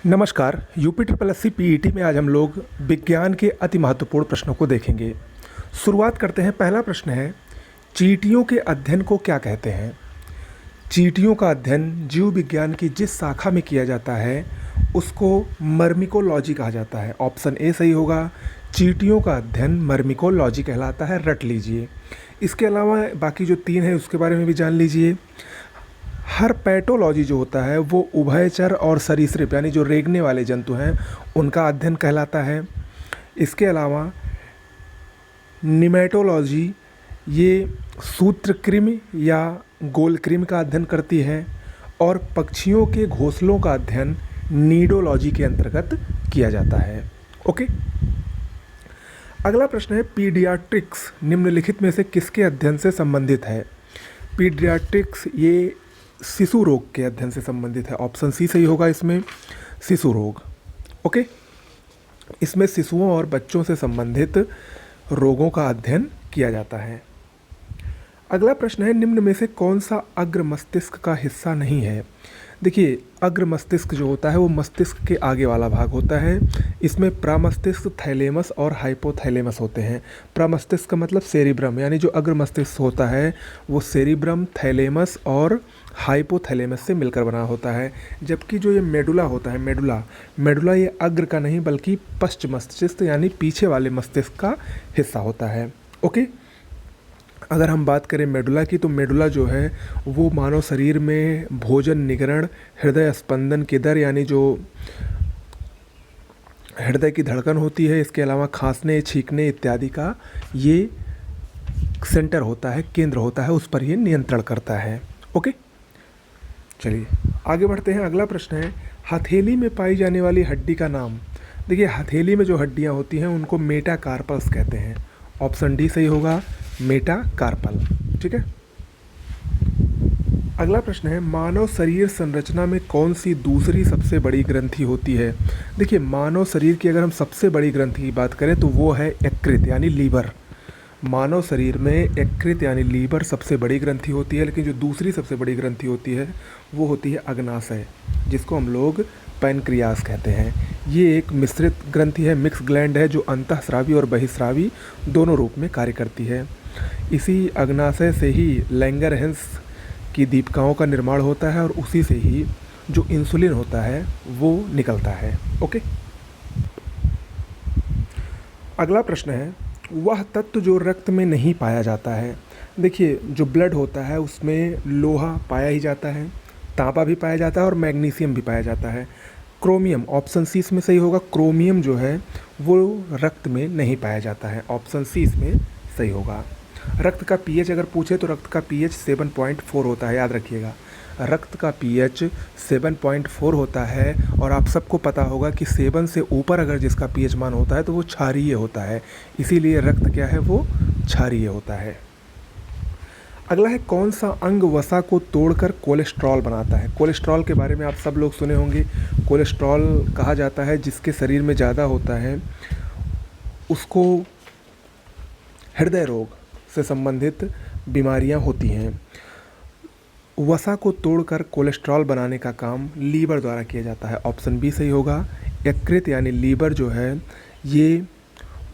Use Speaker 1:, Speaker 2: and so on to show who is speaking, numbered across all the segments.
Speaker 1: नमस्कार। UP triple S C PET में आज हम लोग विज्ञान के अति महत्वपूर्ण प्रश्नों को देखेंगे। शुरुआत करते हैं। पहला प्रश्न है, चींटियों के अध्ययन को क्या कहते हैं? चींटियों का अध्ययन जीव विज्ञान की जिस शाखा में किया जाता है उसको मर्मिकोलॉजी कहा जाता है। ऑप्शन ए सही होगा। चींटियों का अध्ययन मर्मिकोलॉजी कहलाता है, रट लीजिए। इसके अलावा बाकी जो तीन है उसके बारे में भी जान लीजिए। हर्पेटोलॉजी जो होता है वो उभयचर और सरीसृप यानी जो रेंगने वाले जंतु हैं उनका अध्ययन कहलाता है। इसके अलावा निमेटोलॉजी ये सूत्रकृमि या गोलकृमि का अध्ययन करती है और पक्षियों के घोंसलों का अध्ययन नीडोलॉजी के अंतर्गत किया जाता है। ओके, अगला प्रश्न है, पीडियाट्रिक्स निम्नलिखित में से किसके अध्ययन से संबंधित है? पीडियाट्रिक्स ये शिशु रोग के अध्ययन से संबंधित है। ऑप्शन सी सही होगा इसमें, शिशु रोग। ओके, इसमें शिशुओं और बच्चों से संबंधित रोगों का अध्ययन किया जाता है। अगला प्रश्न है, निम्न में से कौन सा अग्र मस्तिष्क का हिस्सा नहीं है? देखिए, अग्र मस्तिष्क जो होता है वो मस्तिष्क के आगे वाला भाग होता है। इसमें प्रामस्तिष्क, थैलेमस और हाइपोथैलेमस होते हैं। प्रामस्तिष्क का मतलब सेरिब्रम, यानी जो अग्र मस्तिष्क होता है वो सेरिब्रम, थैलेमस और हाइपोथैलेमस से मिलकर बना होता है। जबकि जो ये मेडुला होता है, मेडुला ये अग्र का नहीं बल्कि पश्च मस्तिष्क यानी पीछे वाले मस्तिष्क का हिस्सा होता है। ओके, अगर हम बात करें मेडुला की, तो मेडुला जो है वो मानव शरीर में भोजन निगरण, हृदय स्पंदन की दर यानी जो हृदय की धड़कन होती है, इसके अलावा खांसने, छींकने इत्यादि का ये सेंटर होता है, केंद्र होता है, उस पर ये नियंत्रण करता है। ओके, चलिए आगे बढ़ते हैं। अगला प्रश्न है, हथेली में पाई जाने वाली हड्डी का नाम? देखिए, हथेली में जो हड्डियाँ होती हैं उनको मेटाकार्पल्स कहते हैं। ऑप्शन डी सही होगा, मेटाकार्पल। ठीक है। अगला प्रश्न है, मानव शरीर संरचना में कौन सी दूसरी सबसे बड़ी ग्रंथि होती है? देखिए, मानव शरीर की अगर हम सबसे बड़ी ग्रंथि की बात करें तो वो है यकृत यानी लीवर। मानव शरीर में यकृत यानी लीवर सबसे बड़ी ग्रंथि होती है, लेकिन जो दूसरी सबसे बड़ी ग्रंथि होती है वो होती है अग्नाशय, जिसको हम लोग पैनक्रियास कहते हैं। ये एक मिश्रित ग्रंथि है, मिक्स ग्लैंड है, जो अंतःस्रावी और बहिस्रावी दोनों रूप में कार्य करती है। इसी अग्नाशय से ही लैंगरहैंस की दीपिकाओं का निर्माण होता है और उसी से ही जो इंसुलिन होता है वो निकलता है। ओके, अगला प्रश्न है, वह तत्व जो रक्त में नहीं पाया जाता है? देखिए, जो ब्लड होता है उसमें लोहा पाया ही जाता है, तांबा भी पाया जाता है और मैग्नीशियम भी पाया जाता है। क्रोमियम, ऑप्शन सी इसमें सही होगा। क्रोमियम जो है वो रक्त में नहीं पाया जाता है। ऑप्शन सी इसमें सही होगा। रक्त का पीएच अगर पूछे तो रक्त का पीएच 7.4 होता है, याद रखिएगा। रक्त का पीएच 7.4 होता है और आप सबको पता होगा कि 7 से ऊपर अगर जिसका पीएच मान होता है तो वो क्षारीय होता है। इसीलिए रक्त क्या है, वो क्षारीय होता है। अगला है, कौन सा अंग वसा को तोड़कर कोलेस्ट्रॉल बनाता है? कोलेस्ट्रॉल के बारे में आप सब लोग सुने होंगे। कोलेस्ट्रॉल कहा जाता है जिसके शरीर में ज़्यादा होता है उसको हृदय रोग से संबंधित बीमारियां होती हैं। वसा को तोड़कर कोलेस्ट्रॉल बनाने का काम लीवर द्वारा किया जाता है। ऑप्शन बी सही होगा। यकृत यानी लीवर जो है ये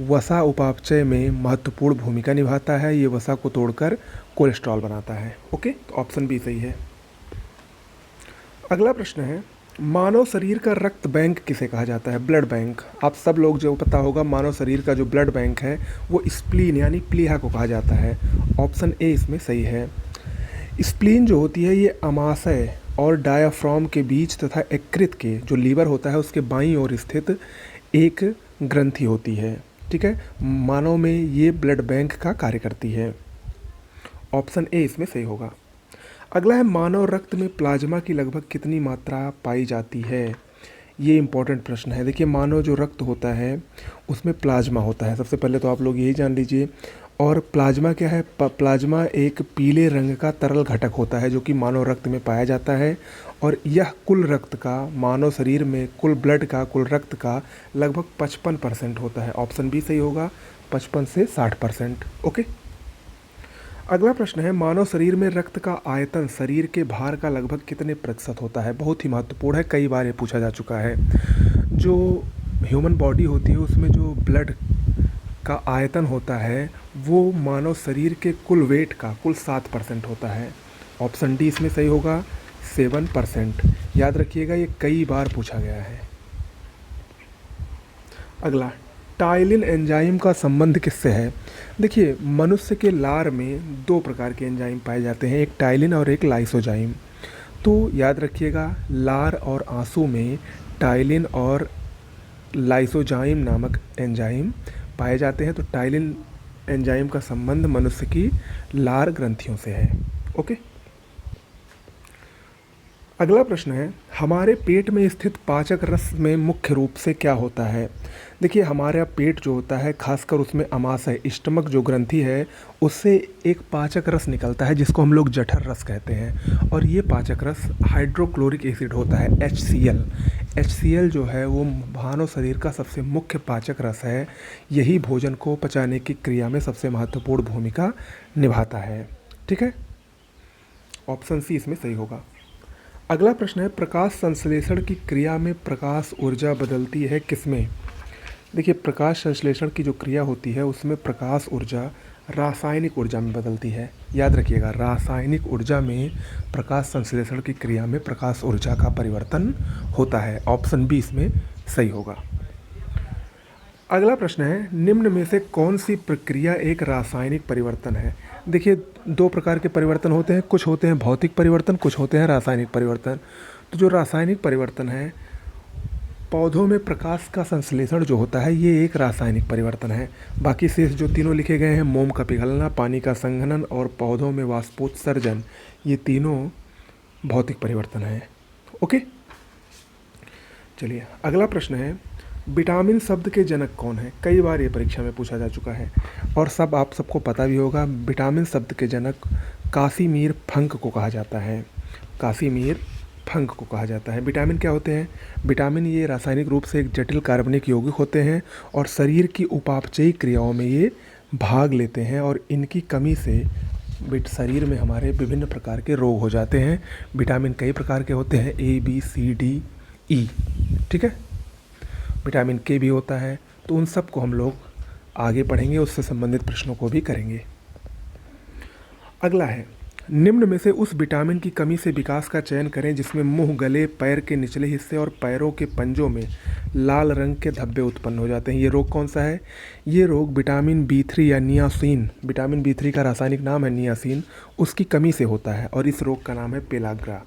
Speaker 1: वसा उपापचय में महत्वपूर्ण भूमिका निभाता है। ये वसा को तोड़कर कोलेस्ट्रॉल बनाता है। ओके, तो ऑप्शन बी सही है। अगला प्रश्न है, मानव शरीर का रक्त बैंक किसे कहा जाता है? Blood bank. आप सब लोग जो पता होगा, मानव शरीर का जो ब्लड बैंक है वो स्प्लीन यानी प्लीहा को कहा जाता है। ऑप्शन ए इसमें सही है। स्प्लीन जो होती है ये अमाशय और डायाफ्राम के बीच तथा यकृत के जो लीवर होता है उसके बाईं ओर स्थित एक ग्रंथि होती है। ठीक है, मानव में ये ब्लड बैंक का कार्य करती है। ऑप्शन ए इसमें सही होगा। अगला है, मानव रक्त में प्लाज्मा की लगभग कितनी मात्रा पाई जाती है? ये इंपॉर्टेंट प्रश्न है। देखिए, मानव जो रक्त होता है उसमें प्लाज्मा होता है, सबसे पहले तो आप लोग यही जान लीजिए। और प्लाज्मा क्या है? प्लाज्मा एक पीले रंग का तरल घटक होता है जो कि मानव रक्त में पाया जाता है और यह कुल रक्त का, मानव शरीर में कुल ब्लड का, कुल रक्त का लगभग 55% होता है। ऑप्शन बी सही होगा, 55 से 60%। ओके, अगला प्रश्न है, मानव शरीर में रक्त का आयतन शरीर के भार का लगभग कितने प्रतिशत होता है? बहुत ही महत्वपूर्ण है, कई बार ये पूछा जा चुका है। जो ह्यूमन बॉडी होती है उसमें जो ब्लड का आयतन होता है वो मानव शरीर के कुल वेट का कुल 7% होता है। ऑप्शन डी इसमें सही होगा, 7%। याद रखिएगा, ये कई बार पूछा गया है। अगला, टाइलिन एंजाइम का संबंध किससे है? देखिए, मनुष्य के लार में दो प्रकार के एंजाइम पाए जाते हैं, एक टाइलिन और एक लाइसोजाइम। तो याद रखिएगा, लार और आंसू में टाइलिन और लाइसोजाइम नामक एंजाइम पाए जाते हैं। तो टाइलिन एंजाइम का संबंध मनुष्य की लार ग्रंथियों से है। ओके। अगला प्रश्न है, हमारे पेट में स्थित पाचक रस में मुख्य रूप से क्या होता है? देखिए, हमारा पेट जो होता है, खासकर उसमें अमाशय स्टमक जो ग्रंथि है उससे एक पाचक रस निकलता है जिसको हम लोग जठर रस कहते हैं। और ये पाचक रस हाइड्रोक्लोरिक एसिड होता है, HCl। HCl जो है वो मानव शरीर का सबसे मुख्य पाचक रस है। यही भोजन को पचाने की क्रिया में सबसे महत्वपूर्ण भूमिका निभाता है। ठीक है, ऑप्शन सी इसमें सही होगा। अगला प्रश्न है, प्रकाश संश्लेषण की क्रिया में प्रकाश ऊर्जा बदलती है किसमें? देखिए, प्रकाश संश्लेषण की जो क्रिया होती है उसमें प्रकाश ऊर्जा रासायनिक ऊर्जा में बदलती है। याद रखिएगा, रासायनिक ऊर्जा में प्रकाश संश्लेषण की क्रिया में प्रकाश ऊर्जा का परिवर्तन होता है। ऑप्शन बी इसमें सही होगा। अगला प्रश्न है, निम्न में से कौन सी प्रक्रिया एक रासायनिक परिवर्तन है? देखिए, दो प्रकार के परिवर्तन होते हैं, कुछ होते हैं भौतिक परिवर्तन, कुछ होते हैं रासायनिक परिवर्तन। तो जो रासायनिक परिवर्तन है, पौधों में प्रकाश का संश्लेषण जो होता है ये एक रासायनिक परिवर्तन है। बाकी शेष जो तीनों लिखे गए हैं, मोम का पिघलना, पानी का संघनन और पौधों में वाष्पोत्सर्जन, ये तीनों भौतिक परिवर्तन है। ओके, चलिए अगला प्रश्न है, विटामिन शब्द के जनक कौन है? कई बार ये परीक्षा में पूछा जा चुका है और सब आप सबको पता भी होगा। विटामिन शब्द के जनक कासीमीर फंक को कहा जाता है। कासीमीर फंक को कहा जाता है। विटामिन क्या होते हैं? विटामिन ये रासायनिक रूप से एक जटिल कार्बनिक यौगिक होते हैं और शरीर की उपापचयी क्रियाओं में ये भाग लेते हैं और इनकी कमी से शरीर में हमारे विभिन्न प्रकार के रोग हो जाते हैं। विटामिन कई प्रकार के होते हैं, A, B, C, D, E। ठीक है, विटामिन के भी होता है। तो उन सब को हम लोग आगे पढ़ेंगे, उससे संबंधित प्रश्नों को भी करेंगे। अगला है, निम्न में से उस विटामिन की कमी से विकास का चयन करें जिसमें मुंह, गले, पैर के निचले हिस्से और पैरों के पंजों में लाल रंग के धब्बे उत्पन्न हो जाते हैं। ये रोग कौन सा है? ये रोग विटामिन B3 या नियासिन, विटामिन B3 का रासायनिक नाम है नियासिन, उसकी कमी से होता है और इस रोग का नाम है पेलाग्रा।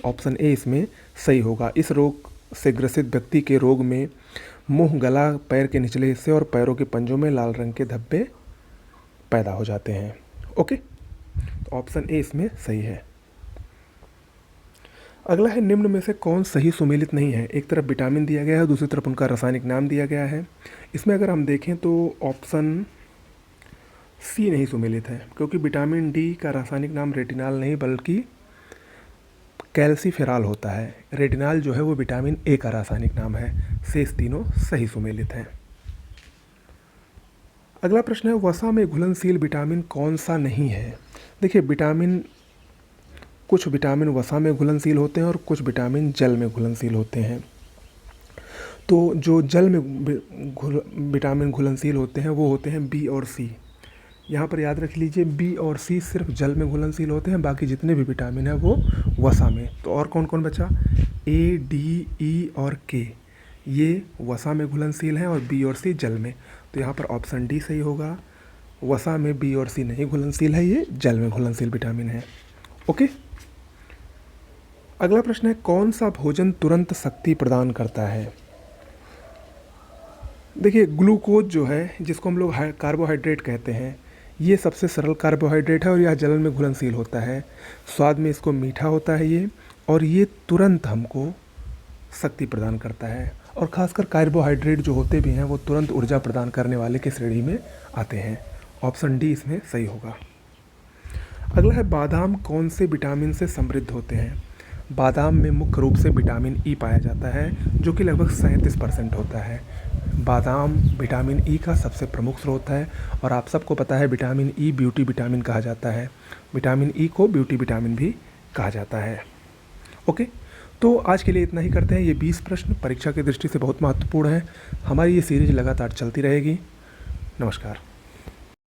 Speaker 1: ऑप्शन ए इसमें सही होगा। इस रोग से ग्रसित व्यक्ति के रोग में मुंह, गला, पैर के निचले हिस्से और पैरों के पंजों में लाल रंग के धब्बे पैदा हो जाते हैं। ओके, तो ऑप्शन ए इसमें सही है। अगला है, निम्न में से कौन सही सुमेलित नहीं है? एक तरफ विटामिन दिया गया है, दूसरी तरफ उनका रासायनिक नाम दिया गया है। इसमें अगर हम देखें तो ऑप्शन सी नहीं सुमेलित है, क्योंकि विटामिन डी का रासायनिक नाम रेटिनॉल नहीं बल्कि कैल्सीफेरॉल होता है। रेटिनॉल जो है वो विटामिन ए का रासायनिक नाम है। शेष तीनों सही सुमेलित हैं। अगला प्रश्न है, वसा में घुलनशील विटामिन कौन सा नहीं है? देखिए, कुछ विटामिन वसा में घुलनशील होते हैं और कुछ विटामिन जल में घुलनशील होते हैं। तो जो जल में विटामिन घुलनशील होते हैं वो होते हैं बी और सी। यहाँ पर याद रख लीजिए, बी और सी सिर्फ जल में घुलनशील होते हैं, बाकी जितने भी विटामिन हैं वो वसा में। तो और कौन कौन बचा? ए, डी, ई और के, ये वसा में घुलनशील हैं और बी और सी जल में। तो यहाँ पर ऑप्शन डी सही होगा। वसा में बी और सी नहीं घुलनशील है, ये जल में घुलनशील विटामिन है। ओके, अगला प्रश्न है, कौन सा भोजन तुरंत शक्ति प्रदान करता है? देखिए, ग्लूकोज जो है, जिसको हम लोग कार्बोहाइड्रेट कहते हैं, ये सबसे सरल कार्बोहाइड्रेट है और यह जल में घुलनशील होता है। स्वाद में इसको मीठा होता है ये, और ये तुरंत हमको शक्ति प्रदान करता है। और ख़ासकर कार्बोहाइड्रेट जो होते भी हैं वो तुरंत ऊर्जा प्रदान करने वाले की श्रेणी में आते हैं। ऑप्शन डी इसमें सही होगा। अगला है, बादाम कौन से विटामिन से समृद्ध होते हैं? बादाम में मुख्य रूप से विटामिन ई पाया जाता है जो कि लगभग 37% होता है। बादाम विटामिन ई का सबसे प्रमुख स्रोत है और आप सबको पता है विटामिन ई ब्यूटी विटामिन कहा जाता है। विटामिन ई को ब्यूटी विटामिन भी कहा जाता है। ओके, तो आज के लिए इतना ही करते हैं। ये 20 प्रश्न परीक्षा की दृष्टि से बहुत महत्वपूर्ण है। हमारी ये सीरीज लगातार चलती रहेगी। नमस्कार।